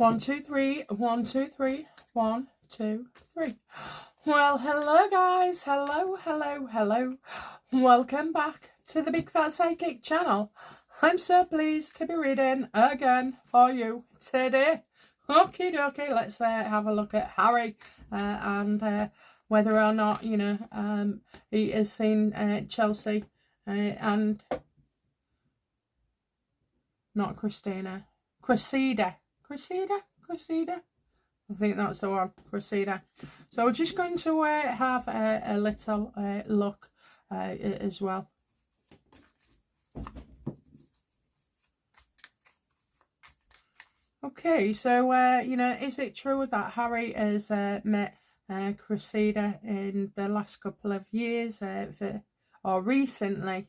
1, 2, 3, 1, 2, 3, 1, 2, 3. Well, hello guys, hello. Welcome back to the Big Fat Psychic channel. I'm so pleased to be reading again for you today. Okie dokie, let's have a look at Harry and whether or not, he has seen Chelsea and not Christina. Cressida. I think that's the one, Cressida. So we're just going to have a little look as well. Okay, so, is it true that Harry has met Cressida in the last couple of years or recently?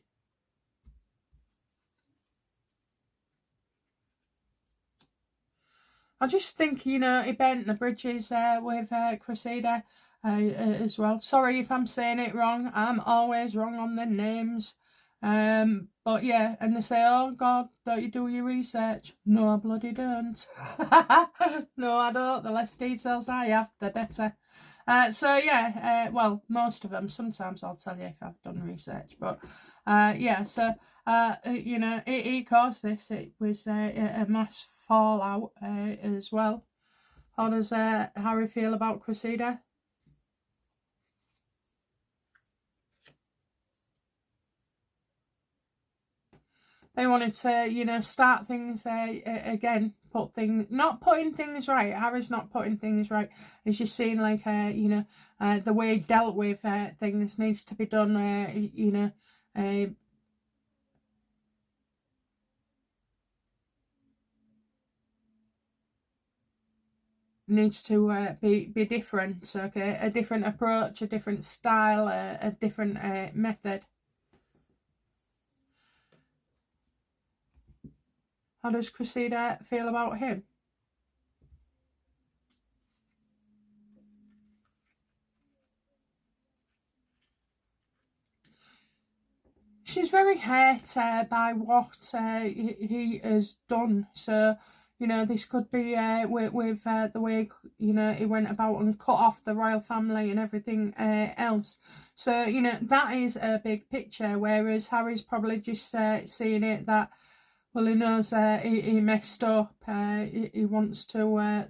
I just think, he bent the bridges with Cressida as well. Sorry if I'm saying it wrong. I'm always wrong on the names. But yeah, and they say, oh God, don't you do your research? No, I bloody don't. No, I don't. The less details I have, the better. So yeah, well, most of them. Sometimes I'll tell you if I've done research. But yeah, so, he caused this. It was a mass fallout as well. How does Harry feel about Cressida? They wanted to, start things again, not putting things right. Harry's not putting things right. It's just seeing like, the way he dealt with things needs to be done, needs to be different, okay? A different approach, a different style, a different method. How does Cressida feel about him? She's very hurt by what he has done. So, this could be with the way, he went about and cut off the royal family and everything else. So, that is a big picture, whereas Harry's probably just seeing it that, well, he knows he messed up. He wants to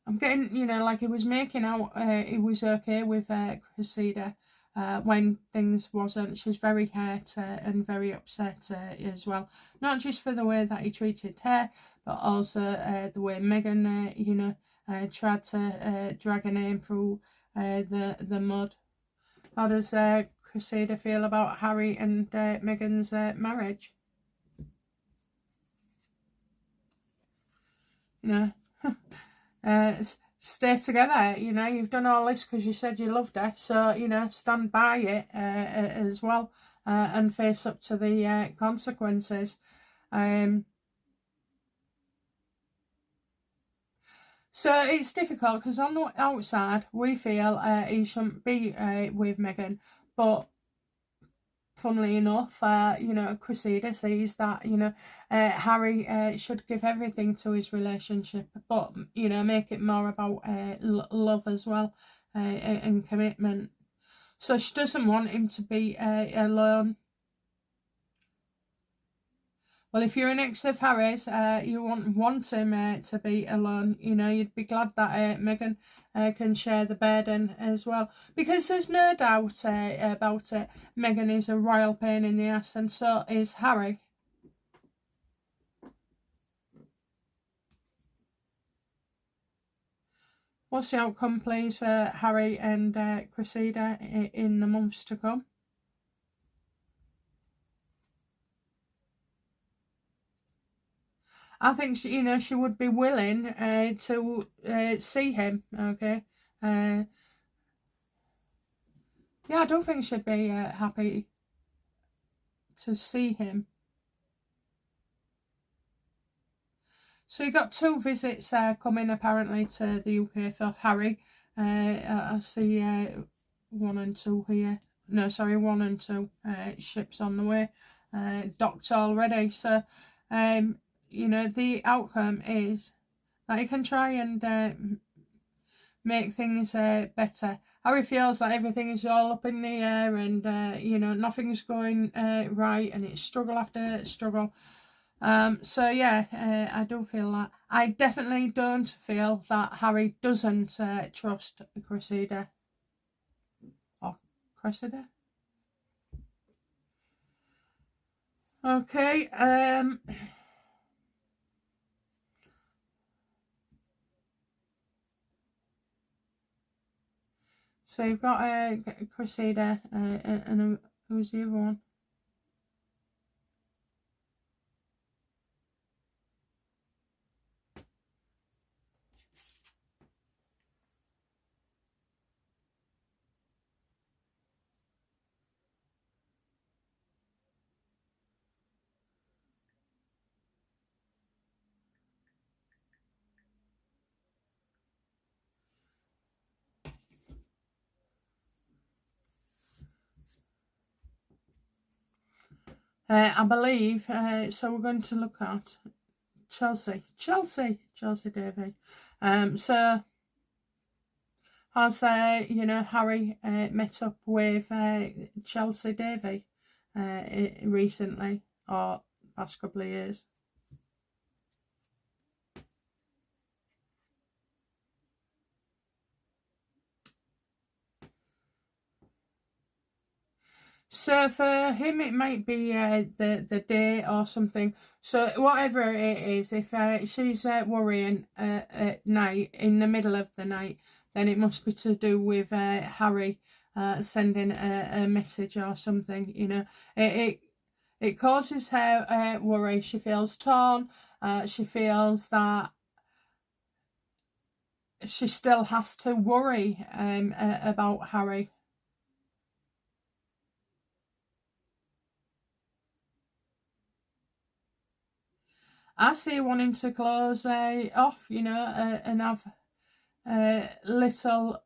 I'm getting, like he was making out he was okay with Cressida when things wasn't. She's very hurt and very upset as well. Not just for the way that he treated her, but also the way Meghan, tried to drag her name through the mud. How does Cressida feel about Harry and Meghan's marriage? Stay together, you've done all this because you said you loved her, so, stand by it as well and face up to the consequences. So it's difficult because on the outside we feel he shouldn't be with Meghan, but funnily enough, Cressida sees that, Harry should give everything to his relationship, but, make it more about love as well and commitment. So she doesn't want him to be alone. Well, if you're an ex of Harry's, you want him to be alone. You'd be glad that Meghan can share the burden as well. Because there's no doubt about it. Meghan is a royal pain in the ass, and so is Harry. What's the outcome, please, for Harry and Cressida in the months to come? I think she would be willing to see him. Okay, yeah, I don't think she'd be happy to see him. So you got 2 visits coming apparently to the UK for Harry. I see 1 and 2 here. No, sorry, 1 and 2 ships on the way, docked already. So you know, the outcome is that he can try and make things better. Harry feels that everything is all up in the air and, you know, nothing's going right, and it's struggle after struggle. So yeah, I do feel that. I definitely don't feel that Harry doesn't trust Cressida. Or Cressida? Okay, so you've got Cressida, and who's the other one? I believe, so we're going to look at Chelsea Davy. So has you know, Harry met up with Chelsea Davy recently, or past couple of years? So for him, it might be the day or something. So whatever it is, if she's worrying at night, in the middle of the night, then it must be to do with Harry sending a message or something. You know, it causes her worry. She feels torn. She feels that she still has to worry about Harry. I see wanting to close off, you know, and have little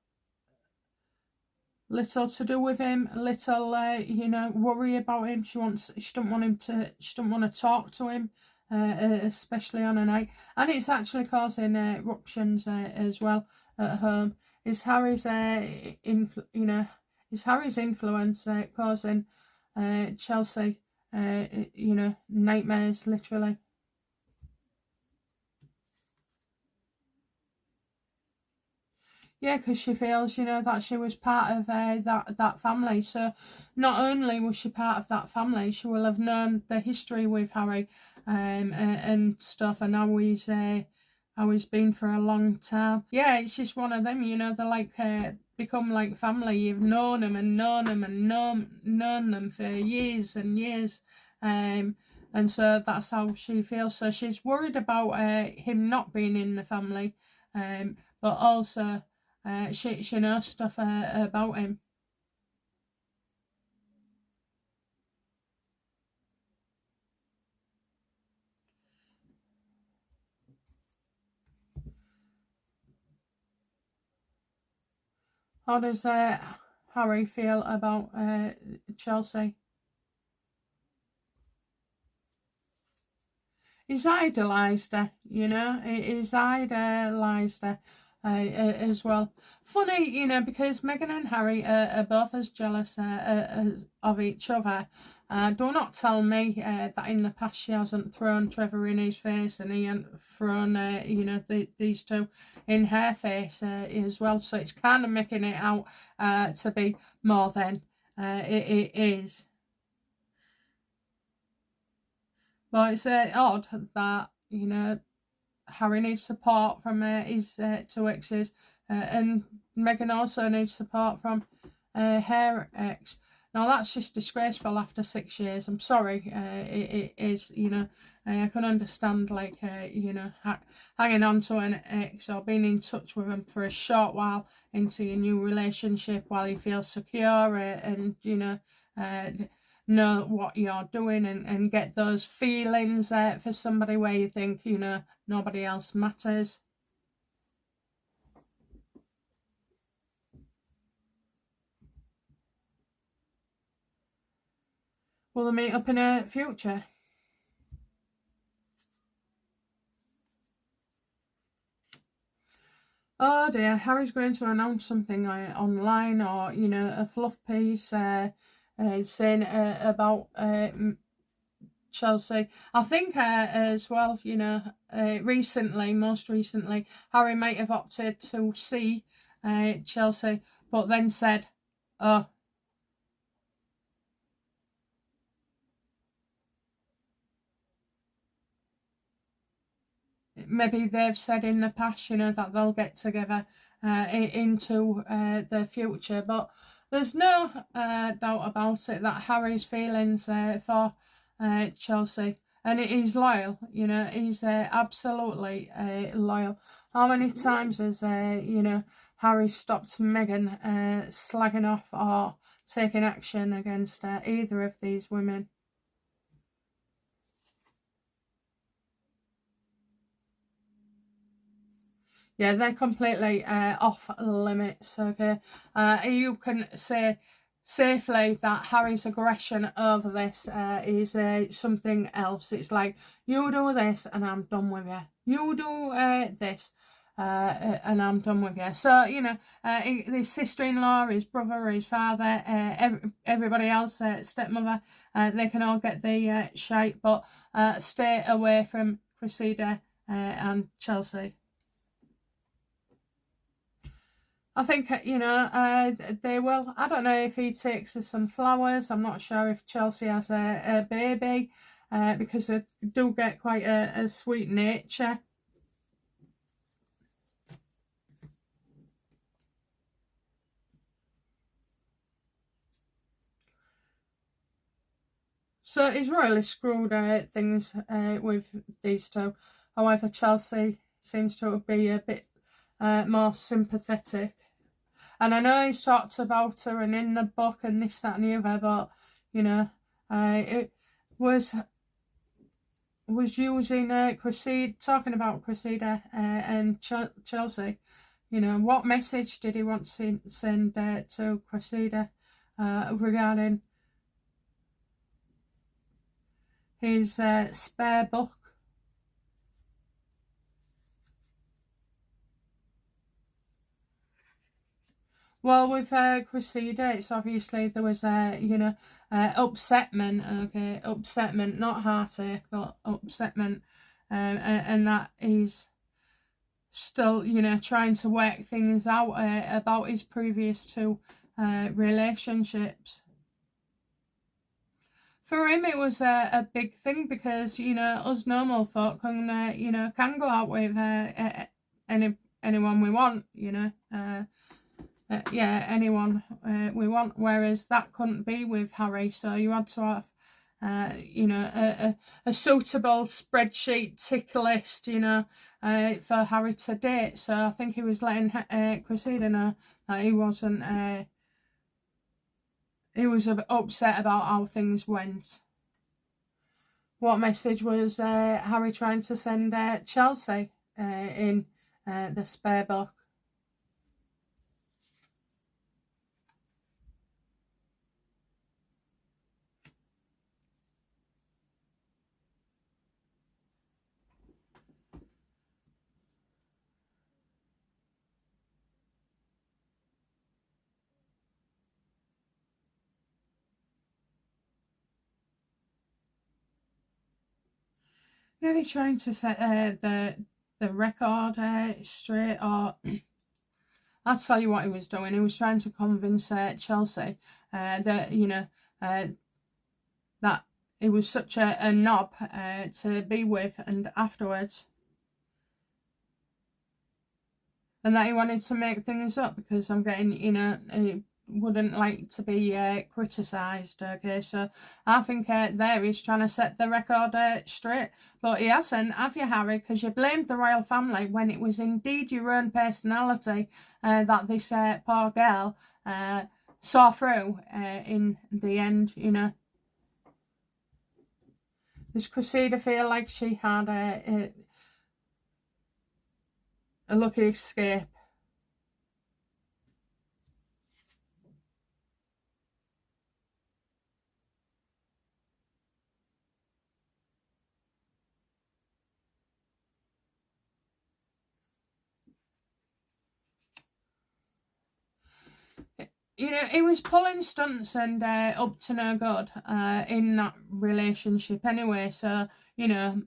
to do with him, little you know, worry about him. She don't want him to, she don't want to talk to him, especially on a night, and it's actually causing eruptions as well at home. Is Harry's you know, is Harry's influence causing Chelsea you know, nightmares, literally? Yeah, because she feels, you know, that she was part of that family. So not only was she part of that family, she will have known the history with Harry, and stuff, and how he's been for a long time. Yeah, it's just one of them, you know. They're like become like family. You've known them and known them and known them for years and years, and so that's how she feels. So she's worried about him not being in the family, but also she knows stuff about him. How does Harry feel about Chelsea? He's idolised her, you know. He's idolised her as well. Funny, you know, because Meghan and Harry are both as jealous of each other. Do not tell me that in the past she hasn't thrown Trevor in his face, and he hasn't thrown, you know, these two in her face as well. So it's kind of making it out to be more than it is. Well, it's odd that, you know, Harry needs support from his two exes, and Meghan also needs support from her ex. Now that's just disgraceful after 6 years. I'm sorry, it is. You know, I can understand, like, you know, hanging on to an ex or being in touch with them for a short while into your new relationship while you feel secure, and you know what you're doing, and get those feelings for somebody where you think, you know, nobody else matters. Will they meet up in a future? Oh dear, Harry's going to announce something online, or a fluff piece saying about Chelsea. I think as well, most recently, Harry might have opted to see Chelsea, but then said, "Oh, maybe they've said in the past, that they'll get together into the future." But there's no doubt about it that Harry's feelings for Chelsea, and he's loyal. He's absolutely loyal. How many times has Harry stopped Meghan slagging off or taking action against either of these women? Yeah, they're completely off limits. Okay, you can say safely that Harry's aggression over this is something else. It's like, you do this and I'm done with you. You do this. And I'm done with you. So his sister-in-law, his brother, his father, everybody else, stepmother, they can all get the shite, but stay away from Cressida and Chelsea. I think, they will. I don't know if he takes her some flowers. I'm not sure if Chelsea has a baby, because they do get quite a sweet nature. So he's really screwed things with these two. However, Chelsea seems to be a bit more sympathetic. And I know he's talked about her and in the book and this, that and the other, but, it was using Cressida, talking about Cressida and Chelsea. What message did he want to send to Cressida regarding his spare book? Well, with Cressida, it's obviously there was upsetment. Okay, upsetment, not heartache, but upsetment, and that he's still, trying to work things out about his previous two relationships. For him, it was a big thing because us normal folk can go out with anyone we want. Anyone we want, whereas that couldn't be with Harry. So you had to have a suitable spreadsheet tick list, for Harry to date. So I think he was letting Cressida know that he wasn't. He was a bit upset about how things went. What message was Harry trying to send Chelsea in the spare book? Maybe trying to set the record straight, or I'll tell you what he was doing. He was trying to convince Chelsea that that he was such a knob to be with, and afterwards, and that he wanted to make things up because I'm getting, he wouldn't like to be criticised. Okay, so I think there he's trying to set the record straight, but he hasn't, have you, Harry? Because you blamed the royal family when it was indeed your own personality that this poor girl saw through in the end. Does Cressida feel like she had a lucky escape? you know, he was pulling stunts and up to no good in that relationship anyway. So, you know,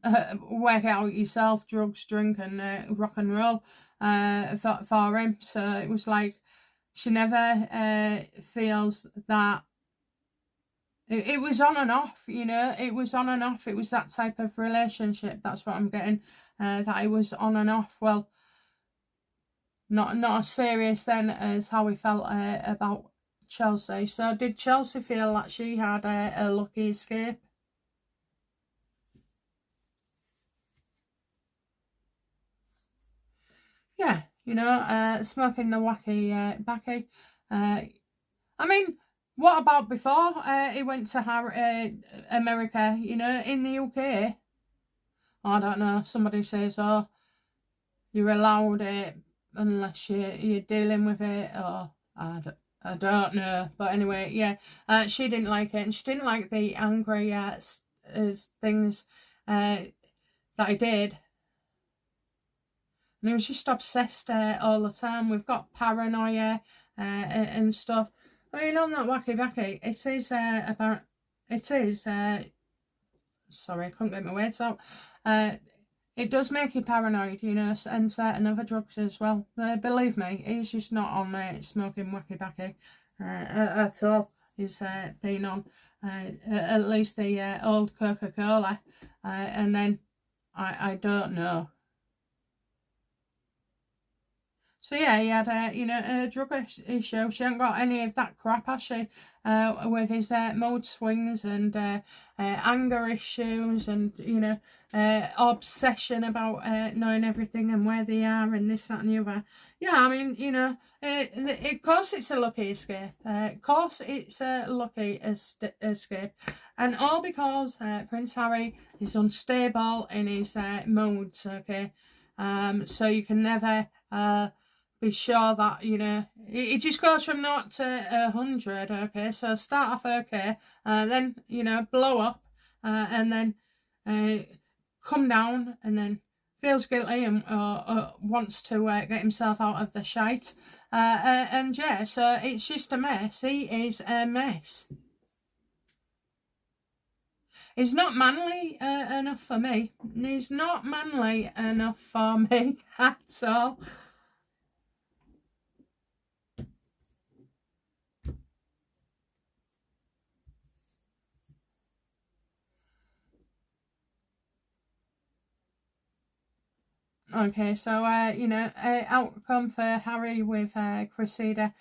work out yourself, drugs, drink and rock and roll for him. So it was like she never feels that it was on and off, you know, it was on and off. It was that type of relationship. That's what I'm getting, that it was on and off. Well, not as serious then as how we felt about Chelsea. So did Chelsea feel like she had a lucky escape? Yeah, you know, smoking the wacky backy. I mean, what about before he went to America, you know, in the UK? I don't know, somebody says, oh, you're allowed it unless you're dealing with it, or I don't know. But anyway, yeah, she didn't like it, and she didn't like the angry as things that he did. And he was just obsessed all the time. We've got paranoia and stuff. I mean, on that wacky backy, it is about, it is, sorry, I couldn't get my words out. It does make you paranoid, you know, and certain other drugs as well. Believe me, he's just not on smoking wacky backy at all. He's been on at least the old Coca-Cola, and then I don't know. So yeah, he had a drug issue. She hasn't got any of that crap, has she? With his mood swings and anger issues, and you know, obsession about knowing everything and where they are and this, that, and the other. Yeah, I mean, you know, of course it's a lucky escape. Of course it's a lucky escape, and all because Prince Harry is unstable in his moods. Okay, so you can never be sure that, you know, it just goes from 0 to 100. Okay, so start off okay, then, you know, blow up, and then come down, and then feels guilty and wants to get himself out of the shite, and yeah, so it's just a mess. He is a mess. He's not manly enough for me. He's not manly enough for me at all. Okay, so, you know, outcome for Harry with Cressida.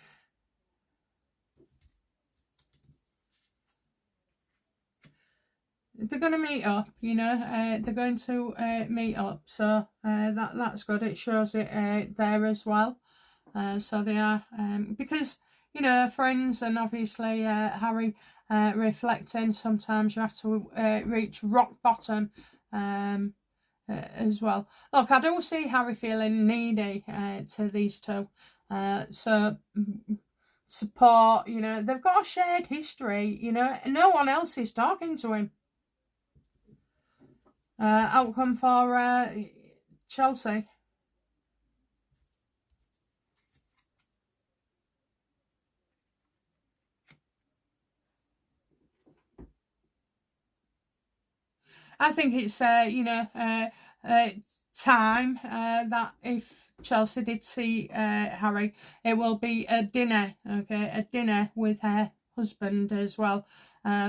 They're going to meet up, you know, they're going to meet up, so that's good. It shows it there as well. So they are, because, you know, friends, and obviously Harry reflecting, sometimes you have to reach rock bottom as well. Look, I don't see Harry feeling needy to these two. So support, you know, they've got a shared history, you know, no one else is talking to him. Outcome for Chelsea. I think it's you know, time that if Chelsea did see Harry, it will be a dinner, okay, a dinner with her husband as well,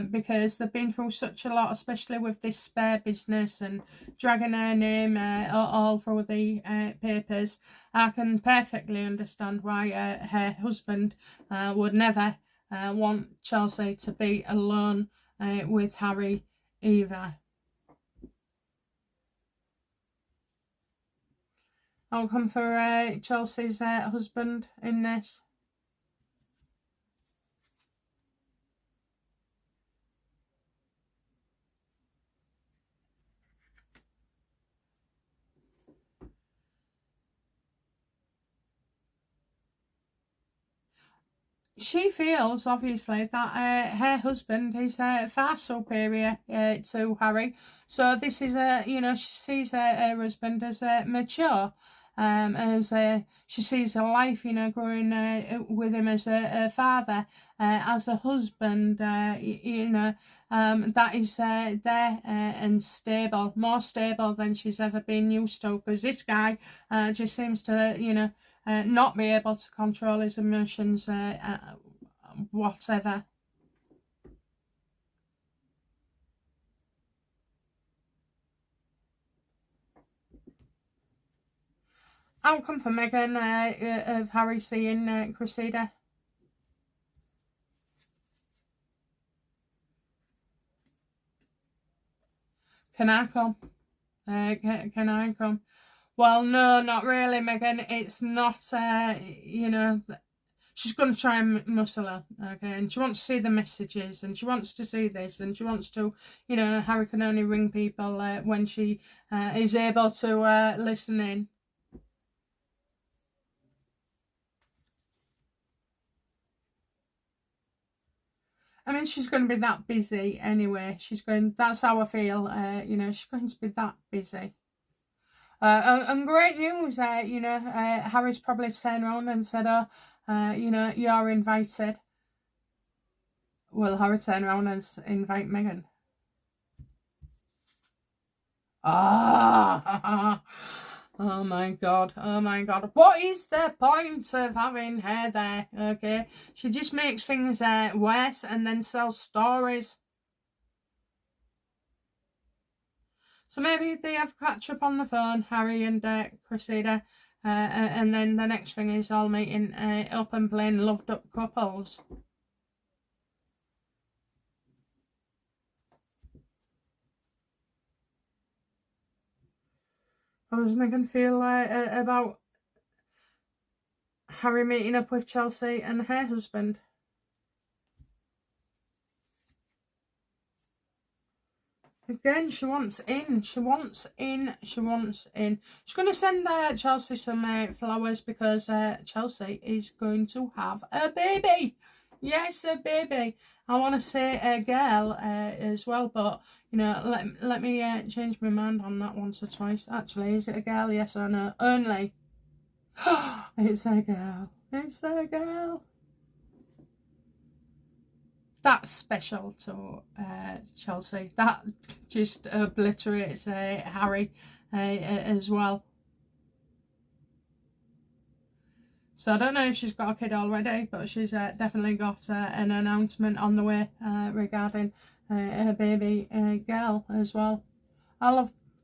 because they've been through such a lot, especially with this spare business and dragging her name all through the papers. I can perfectly understand why her husband would never want Chelsea to be alone with Harry either. Outcome for Chelsea's husband in this. She feels, obviously, that her husband is far superior to Harry. So this is, you know, she sees her husband as mature. as she sees her life, you know, growing with him as a father, as a husband, you know, that is there and stable, more stable than she's ever been used to, because this guy just seems to, you know, not be able to control his emotions whatever. Outcome for Meghan of Harry seeing Cressida. Can I come? Can I come? Well, no, not really, Meghan. It's not, you know, she's going to try and muscle her, okay? And she wants to see the messages, and she wants to see this, and she wants to, you know, Harry can only ring people when she is able to listen in. I mean, she's going to be that busy anyway. That's how I feel, you know, she's going to be that busy. And great news, you know, Harry's probably turned around and said, oh, you know, you're invited. Will Harry turn around and invite Meghan? Ah, oh my god, oh my god. What is the point of having her there, okay? She just makes things worse and then sells stories. So maybe they have catch up on the phone, Harry and Cressida, and then the next thing is all meeting up and playing loved up couples. How does Meghan feel about Harry meeting up with Chelsea and her husband? Again, she wants in. She wants in. She wants in. She's going to send Chelsea some flowers because Chelsea is going to have a baby. Yes, a baby. I want to say a girl as well, but, you know, let me change my mind on that once or twice. Actually, is it a girl? Yes or no? Only. It's a girl. It's a girl. That's special to Chelsea. That just obliterates Harry as well. So I don't know if she's got a kid already, but she's definitely got an announcement on the way regarding a baby girl as well.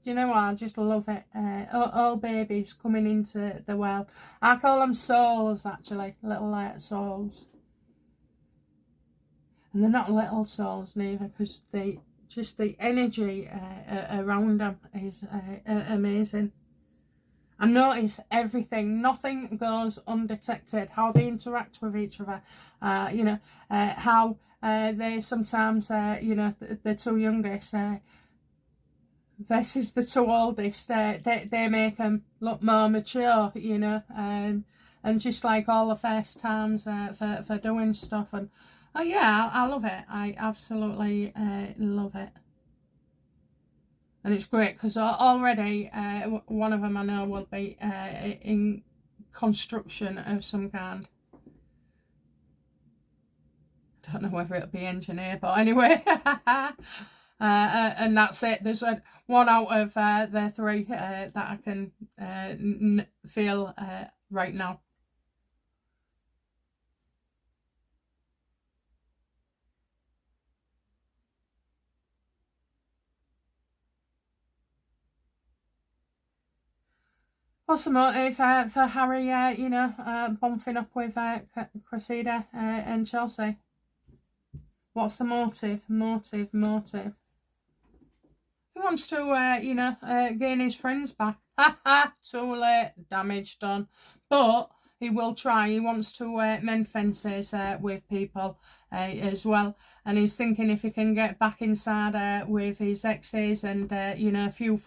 You know what, I just love it. All babies coming into the world. I call them souls, actually, little souls. And they're not little souls neither, because just the energy around them is amazing. I notice everything. Nothing goes undetected. How they interact with each other. You know, how they sometimes, you know, the two youngest versus the two oldest, they make them look more mature, you know, and just like all the first times for doing stuff. And oh yeah, I love it. I absolutely love it. And it's great because already one of them I know will be in construction of some kind. I don't know whether it'll be engineer, but anyway. And that's it. There's one out of the three that I can feel right now. What's the motive for Harry, you know, bumping up with Cressida and Chelsea? What's the motive? Motive. He wants to, you know, gain his friends back. Ha ha, too late, damage done. But he will try. He wants to mend fences with people as well. And he's thinking if he can get back inside with his exes and, you know, a few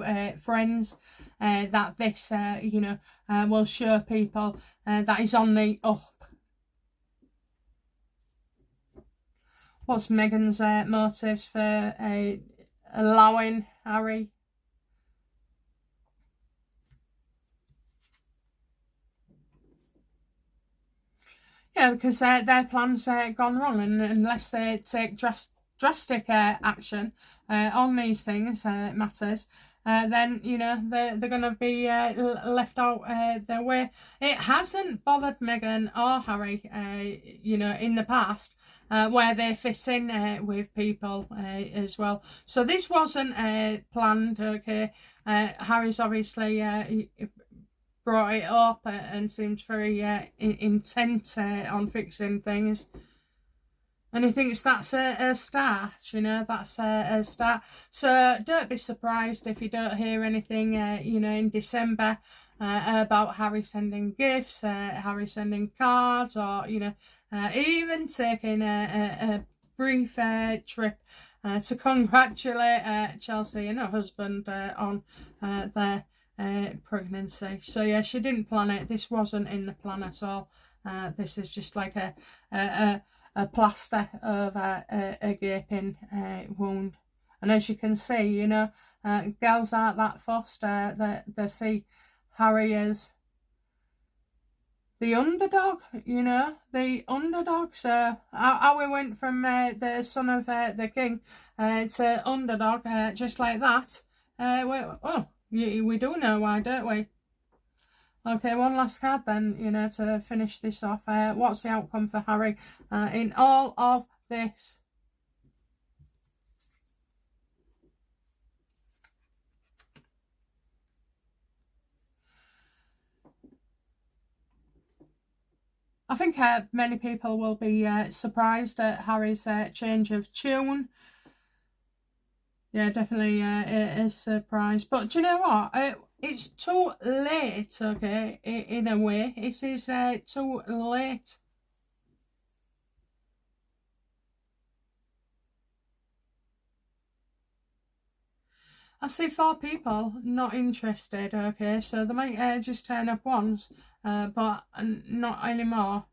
friends, that this, you know, will show people that he's on the up. What's Meghan's motives for allowing Harry? Yeah, because their plans gone wrong, and unless they take drastic action on these things matters, then they're going to be left out their way. It hasn't bothered Meghan or Harry, in the past, where they fit in with people as well. So this wasn't planned. Okay, Harry's obviously brought it up and seems very intent on fixing things. And he thinks that's a start, that's a start. So don't be surprised if you don't hear anything, in December about Harry sending gifts, Harry sending cards, or, even taking a brief trip to congratulate Chelsea and her husband on their pregnancy. So yeah, she didn't plan it. This wasn't in the plan at all. This is just like a plaster over a gaping wound. And as you can see, girls aren't that fussed. They see Harry as the underdog, the underdog. So how we went from the son of the king to underdog just like that. We do know why, don't we? Okay, one last card then, to finish this off. What's the outcome for Harry in all of this? I think many people will be surprised at Harry's change of tune. Yeah, definitely a surprise. But do you know what? It's too late, okay, in a way. It is too late. I see 4 people not interested, okay, so they might just turn up once, but not anymore.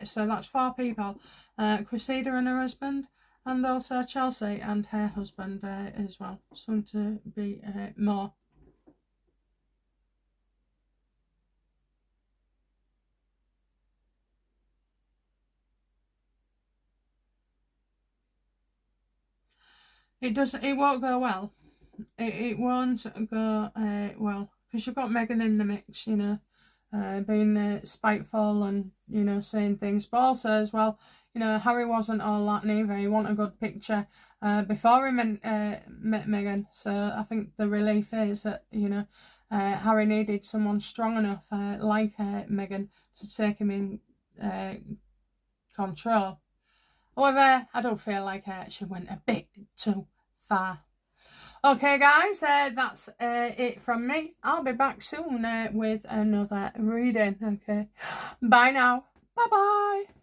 So that's 4 people. Cressida and her husband, and also Chelsea and her husband as well. Soon to be more. It won't go well. It won't go well, because you've got Meghan in the mix, being spiteful and, saying things. But also as well, Harry wasn't all that neither. He wanted a good picture before he met Meghan. So I think the relief is that, Harry needed someone strong enough like Meghan to take him in control. However, I don't feel like she went a bit too far. Okay, guys, that's it from me. I'll be back soon with another reading. Okay, bye now. Bye-bye.